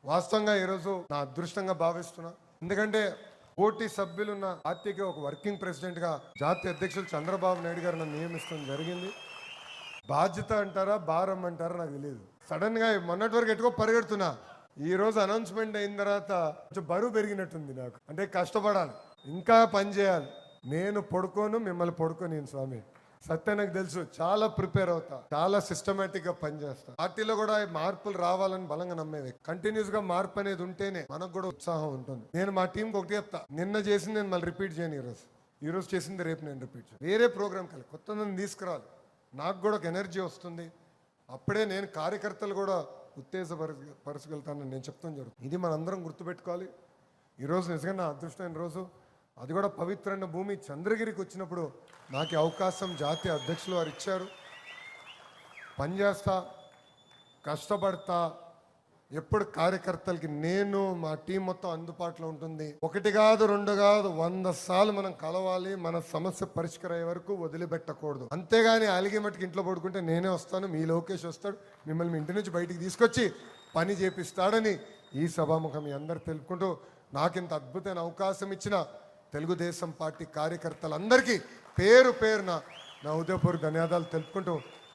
వాస్తవంగా ఈరోజు నా అదృష్టంగా భావిస్తున్నా. ఎందుకంటే పోటీ సభ్యులున్న పార్టీకి ఒక వర్కింగ్ ప్రెసిడెంట్గా జాతీయ అధ్యక్షులు చంద్రబాబు నాయుడు గారు నన్ను నియమిస్తడం జరిగింది. బాధ్యత అంటారా భారం అంటారా నాకు తెలియదు. సడన్గా మొన్నటి వరకు ఎటుకో పరిగెడుతున్నా. ఈ రోజు అనౌన్స్మెంట్ అయిన తర్వాత కొంచెం బరువు పెరిగినట్టుంది నాకు. అంటే కష్టపడాలి, ఇంకా పని చేయాలి. నేను పడుకోను, మిమ్మల్ని పడుకోను స్వామి. సత్య నాకు తెలుసు, చాలా ప్రిపేర్ అవుతా, చాలా సిస్టమేటిక్ గా పనిచేస్తా. పార్టీలో కూడా మార్పులు రావాలని బలంగా నమ్మేది. కంటిన్యూస్ గా మార్పు అనేది ఉంటేనే మనకు కూడా ఉత్సాహం ఉంటుంది. నేను మా టీంకి ఒకటి చెప్తా, నిన్న చేసింది నేను మళ్ళీ రిపీట్ చేయను. ఈ రోజు చేసింది రేపు నేను రిపీట్ చేయను. వేరే ప్రోగ్రామ్కి వెళ్ళి కొత్తదని తీసుకురాలి. నాకు కూడా ఒక ఎనర్జీ వస్తుంది. అప్పుడే నేను కార్యకర్తలు కూడా ఉత్తేజపరచగలుగుతానని నేను చెప్తాను జరుగుతుంది. ఇది మనందరం గుర్తుపెట్టుకోవాలి. ఈరోజు నిజంగా నా అదృష్టమైన రోజు. అది కూడా పవిత్రమైన భూమి చంద్రగిరికి వచ్చినప్పుడు నాకు అవకాశం జాతీయ అధ్యక్షులు వారు ఇచ్చారు. పనిచేస్తా, కష్టపడతా. ఎప్పుడు కార్యకర్తలకి నేను మా టీం మొత్తం అందుబాటులో ఉంటుంది. ఒకటి కాదు, రెండు కాదు, 100 సార్లు మనం కలవాలి. మన సమస్య పరిష్కారం అయ్యే వరకు వదిలిపెట్టకూడదు. అంతేగాని అలిగే మట్టుకు ఇంట్లో పడుకుంటే నేనే వస్తాను, మీ లోకేష్ వస్తాడు, మిమ్మల్ని ఇంటి నుంచి బయటికి తీసుకొచ్చి పని చేపిస్తాడని ఈ సభాముఖం మీ అందరు తెలుపుకుంటూ, నాకింత అద్భుతమైన అవకాశం ఇచ్చిన తెలుగుదేశం పార్టీ కార్యకర్తలందరికీ పేరు పేరున నా ఉదయపూర్వక ధన్యవాదాలు తెలుపుకుంటూ